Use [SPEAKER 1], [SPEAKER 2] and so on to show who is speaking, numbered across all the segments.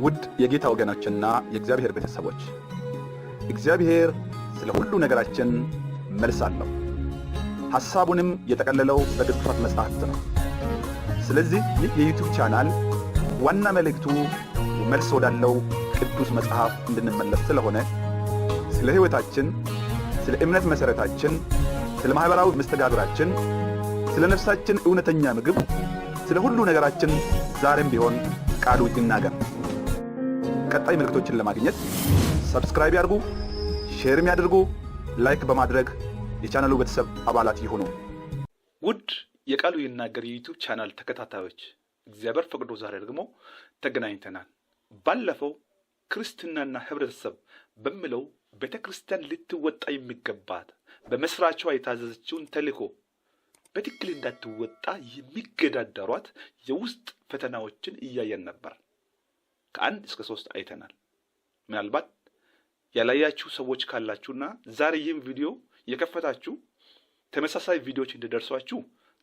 [SPEAKER 1] ውድ የጌታ ወገኖችና የእግዚአብሔር ቤተሰቦች እግዚአብሔር ስለ ሁሉ ነገራችን መልስ አለው። ሐሳቡንም የጠቀለለው በቅዱሳት መጻሕፍት ነው። ስለዚህ ይህ የዩቲዩብ ቻናል ዋና መልእክቱ መልስ ወዳለው ቅዱስ መጽሐፍ እንድንመለስ ስለሆነ ስለ ሕይወታችን፣ ስለ እምነት መሠረታችን፣ ስለ ማኅበራዊ መስተጋብራችን፣ ስለ ነፍሳችን እውነተኛ ምግብ፣ ስለ ሁሉ ነገራችን ዛሬም ቢሆን ቃሉ ይናገር። ቀጣይ መልእክቶችን ለማግኘት ሰብስክራይብ ያድርጉ፣ ሼርም ያድርጉ፣ ላይክ በማድረግ የቻናሉ ቤተሰብ አባላት ይሁኑ።
[SPEAKER 2] ውድ የቃሉ ይናገር የዩቲዩብ ቻናል ተከታታዮች እግዚአብሔር ፈቅዶ ዛሬ ደግሞ ተገናኝተናል። ባለፈው ክርስትናና ህብረተሰብ በሚለው ቤተክርስቲያን ልትወጣ የሚገባት በመስራቿ የታዘዘችውን ተልእኮ በትክክል እንዳትወጣ የሚገዳደሯት የውስጥ ፈተናዎችን እያየን ነበር። ከ1 እስከ 3 አይተናል። ምናልባት ያላያችሁ ሰዎች ካላችሁና ዛሬ ይህን ቪዲዮ የከፈታችሁ ተመሳሳይ ቪዲዮዎች እንዲደርሷችሁ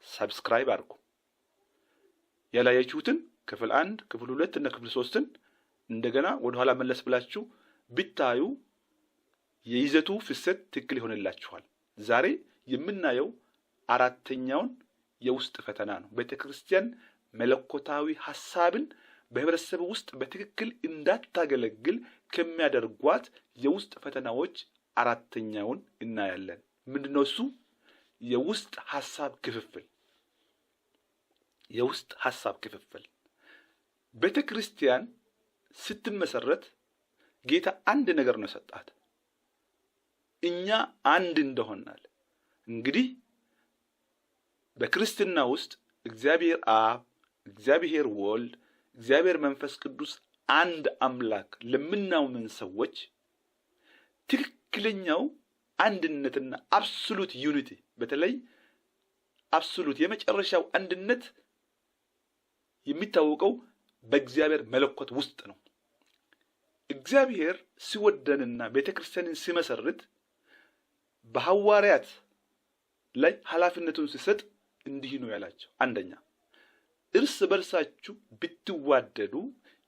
[SPEAKER 2] ሰብስክራይብ አድርጉ። ያላያችሁትን ክፍል 1፣ ክፍል 2 እና ክፍል 3ን እንደገና ወደ ኋላ መለስ ብላችሁ ብታዩ የይዘቱ ፍሰት ትክክል ይሆንላችኋል። ዛሬ የምናየው አራተኛውን የውስጥ ፈተና ነው። ቤተክርስቲያን መለኮታዊ ሐሳብን በህብረተሰቡ ውስጥ በትክክል እንዳታገለግል ከሚያደርጓት የውስጥ ፈተናዎች አራተኛውን እናያለን። ምንድነው እሱ? የውስጥ ሐሳብ ክፍፍል። የውስጥ ሐሳብ ክፍፍል። ቤተክርስቲያን ስትመሰረት ጌታ አንድ ነገር ነው ሰጣት። እኛ አንድ እንደሆናል። እንግዲህ በክርስትና ውስጥ እግዚአብሔር አብ፣ እግዚአብሔር ወልድ፣ እግዚአብሔር መንፈስ ቅዱስ አንድ አምላክ ለምናምን ሰዎች ትክክለኛው አንድነትና አብሶሉት ዩኒቲ፣ በተለይ አብሶሉት የመጨረሻው አንድነት የሚታወቀው በእግዚአብሔር መለኮት ውስጥ ነው። እግዚአብሔር ሲወደንና ቤተክርስቲያንን ሲመሰርት በሐዋርያት ላይ ኃላፊነቱን ሲሰጥ እንዲህ ነው ያላቸው። አንደኛ፣ እርስ በርሳችሁ ብትዋደዱ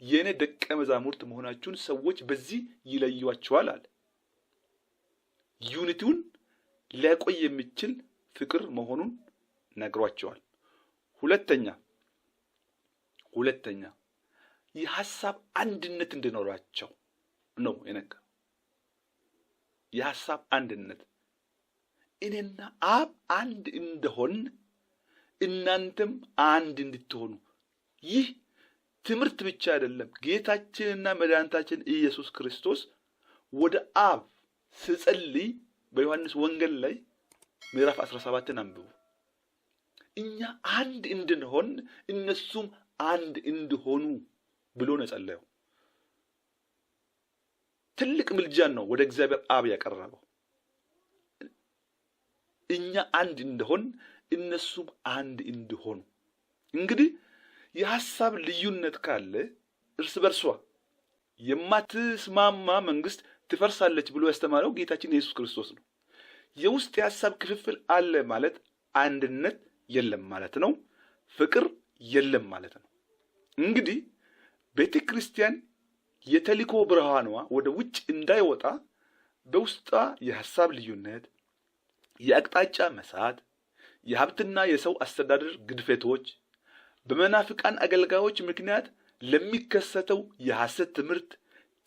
[SPEAKER 2] የኔ ደቀ መዛሙርት መሆናችሁን ሰዎች በዚህ ይለዩዋቸዋል አለ። ዩኒቲውን ሊያቆይ የሚችል ፍቅር መሆኑን ነግሯቸዋል። ሁለተኛ የሐሳብ አንድነት እንዲኖራቸው ነው የነገረው። የሐሳብ አንድነት፣ እኔና አብ አንድ እንደሆን እናንተም አንድ እንድትሆኑ። ይህ ትምህርት ብቻ አይደለም። ጌታችንና መድኃኒታችን ኢየሱስ ክርስቶስ ወደ አብ ሲጸልይ በዮሐንስ ወንጌል ላይ ምዕራፍ 17ን አንብቡ። እኛ አንድ እንድንሆን እነሱም አንድ እንዲሆኑ ብሎ ነው ጸለየው። ትልቅ ምልጃን ነው ወደ እግዚአብሔር አብ ያቀረበው። እኛ አንድ እንደሆን እነሱም አንድ እንዲሆኑ። እንግዲህ የሐሳብ ልዩነት ካለ እርስ በርሷ የማትስማማ መንግስት ትፈርሳለች ብሎ ያስተማረው ጌታችን ኢየሱስ ክርስቶስ ነው። የውስጥ የሐሳብ ክፍፍል አለ ማለት አንድነት የለም ማለት ነው። ፍቅር የለም ማለት ነው። እንግዲህ ቤተክርስቲያን የተልእኮ ብርሃኗ ወደ ውጭ እንዳይወጣ በውስጧ የሐሳብ ልዩነት፣ የአቅጣጫ መሳት፣ የሀብትና የሰው አስተዳደር ግድፈቶች፣ በመናፍቃን አገልጋዮች ምክንያት ለሚከሰተው የሐሰት ትምህርት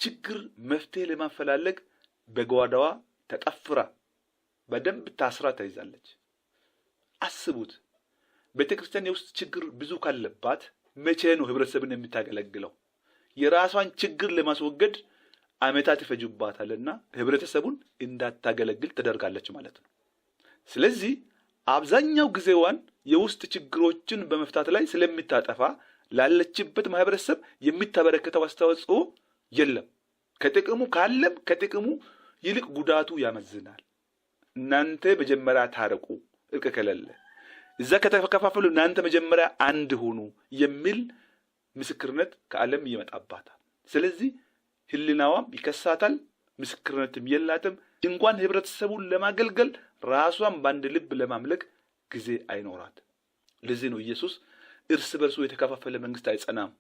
[SPEAKER 2] ችግር መፍትሄ ለማፈላለግ በጓዳዋ ተጠፍራ በደንብ ታስራ ተይዛለች። አስቡት፣ ቤተክርስቲያን የውስጥ ችግር ብዙ ካለባት መቼ ነው ህብረተሰብን የምታገለግለው? የራሷን ችግር ለማስወገድ ዓመታት ይፈጁባታልና ህብረተሰቡን እንዳታገለግል ተደርጋለች ማለት ነው። ስለዚህ አብዛኛው ጊዜዋን የውስጥ ችግሮችን በመፍታት ላይ ስለምታጠፋ ላለችበት ማህበረሰብ የሚታበረከተው አስተዋጽኦ የለም። ከጥቅሙ ይልቅ ጉዳቱ ያመዝናል። እናንተ መጀመሪያ ታረቁ፣ እርቅ ከሌለ እዛ ከተከፋፈሉ እናንተ መጀመሪያ አንድ ሁኑ የሚል ምስክርነት ከዓለም ይመጣባታል። ስለዚህ ህሊናዋም ይከሳታል፣ ምስክርነትም የላትም። እንኳን ህብረተሰቡን ለማገልገል ራሷን በአንድ ልብ ለማምለክ ጊዜ አይኖራት። ለዚህ ነው ኢየሱስ እርስ በርሱ የተከፋፈለ መንግስት አይጸናም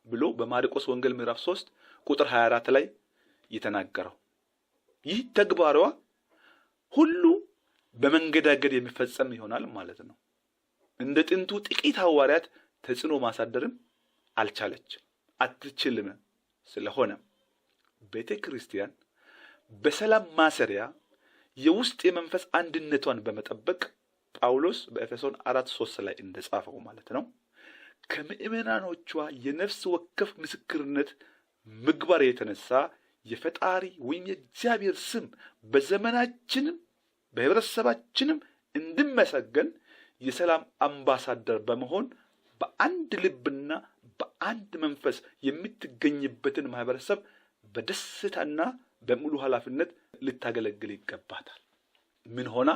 [SPEAKER 2] ብሎ በማርቆስ ወንጌል ምዕራፍ 3 ቁጥር 24 ላይ የተናገረው። ይህ ተግባሯ ሁሉ በመንገዳገድ የሚፈጸም ይሆናል ማለት ነው። እንደ ጥንቱ ጥቂት ሐዋርያት ተጽዕኖ ማሳደርም አልቻለችም፣ አትችልም። ስለሆነ ቤተ ክርስቲያን በሰላም ማሰሪያ የውስጥ የመንፈስ አንድነቷን በመጠበቅ ጳውሎስ በኤፌሶን 4:3 ላይ እንደጻፈው ማለት ነው ከምእመናኖቿ የነፍስ ወከፍ ምስክርነት ምግባር የተነሳ የፈጣሪ ወይም የእግዚአብሔር ስም በዘመናችንም በህብረተሰባችንም እንድመሰገን የሰላም አምባሳደር በመሆን በአንድ ልብና በአንድ መንፈስ የምትገኝበትን ማህበረሰብ በደስታና በሙሉ ኃላፊነት ልታገለግል ይገባታል። ምን ሆና?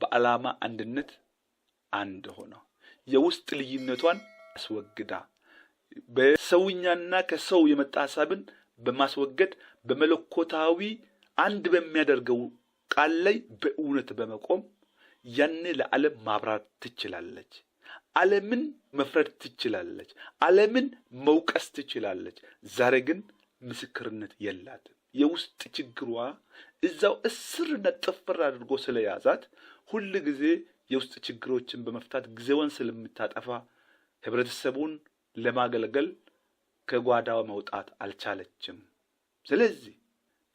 [SPEAKER 2] በዓላማ አንድነት አንድ ሆና የውስጥ ልዩነቷን አስወግዳ በሰውኛና ከሰው የመጣ ሐሳብን በማስወገድ በመለኮታዊ አንድ በሚያደርገው ቃል ላይ በእውነት በመቆም ያኔ ለዓለም ማብራት ትችላለች። ዓለምን መፍረድ ትችላለች። ዓለምን መውቀስ ትችላለች። ዛሬ ግን ምስክርነት የላትም። የውስጥ ችግሯ እዛው እስርና ጥፍር አድርጎ ስለያዛት ሁል ጊዜ የውስጥ ችግሮችን በመፍታት ጊዜዋን ስለምታጠፋ ህብረተሰቡን ለማገልገል ከጓዳው መውጣት አልቻለችም። ስለዚህ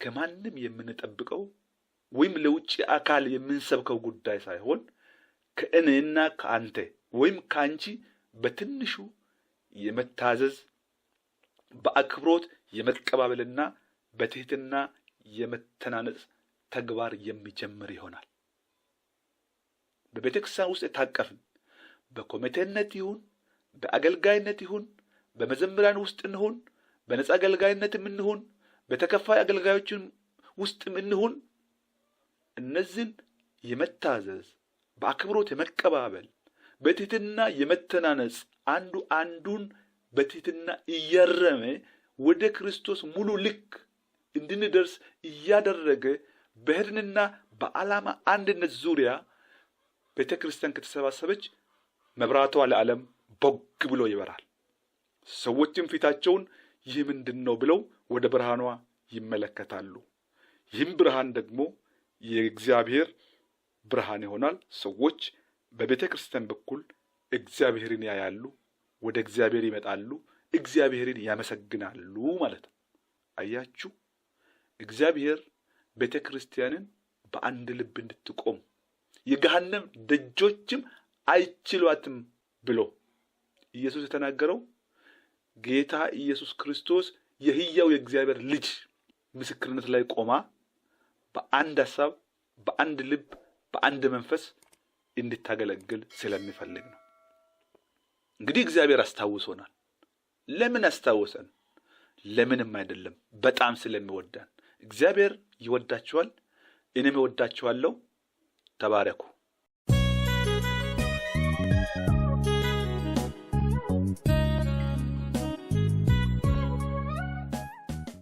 [SPEAKER 2] ከማንም የምንጠብቀው ወይም ለውጭ አካል የምንሰብከው ጉዳይ ሳይሆን ከእኔና ከአንተ ወይም ከአንቺ በትንሹ የመታዘዝ በአክብሮት የመቀባበልና በትህትና የመተናነጽ ተግባር የሚጀምር ይሆናል። በቤተክርስቲያን ውስጥ የታቀፍን በኮሚቴነት ይሁን በአገልጋይነት ይሁን በመዘምራን ውስጥ እንሁን በነጻ አገልጋይነትም እንሁን በተከፋይ አገልጋዮችን ውስጥም እንሁን እነዚህን የመታዘዝ በአክብሮት የመቀባበል በትህትና የመተናነጽ አንዱ አንዱን በትህትና እያረመ ወደ ክርስቶስ ሙሉ ልክ እንድንደርስ እያደረገ በህድንና በዓላማ አንድነት ዙሪያ ቤተ ክርስቲያን ከተሰባሰበች መብራቷ ለዓለም ቦግ ብሎ ይበራል። ሰዎችም ፊታቸውን ይህ ምንድነው ብለው ወደ ብርሃኗ ይመለከታሉ። ይህም ብርሃን ደግሞ የእግዚአብሔር ብርሃን ይሆናል። ሰዎች በቤተ ክርስቲያን በኩል እግዚአብሔርን ያያሉ፣ ወደ እግዚአብሔር ይመጣሉ፣ እግዚአብሔርን ያመሰግናሉ ማለት ነው። አያችሁ፣ እግዚአብሔር ቤተ ክርስቲያንን በአንድ ልብ እንድትቆም የገሃነም ደጆችም አይችሏትም ብሎ ኢየሱስ የተናገረው ጌታ ኢየሱስ ክርስቶስ የሕያው የእግዚአብሔር ልጅ ምስክርነት ላይ ቆማ በአንድ ሐሳብ በአንድ ልብ በአንድ መንፈስ እንድታገለግል ስለሚፈልግ ነው። እንግዲህ እግዚአብሔር አስታውሶናል። ለምን አስታወሰን? ለምንም አይደለም፣ በጣም ስለሚወዳን። እግዚአብሔር ይወዳችኋል፣ እኔም እወዳችኋለሁ። ተባረኩ።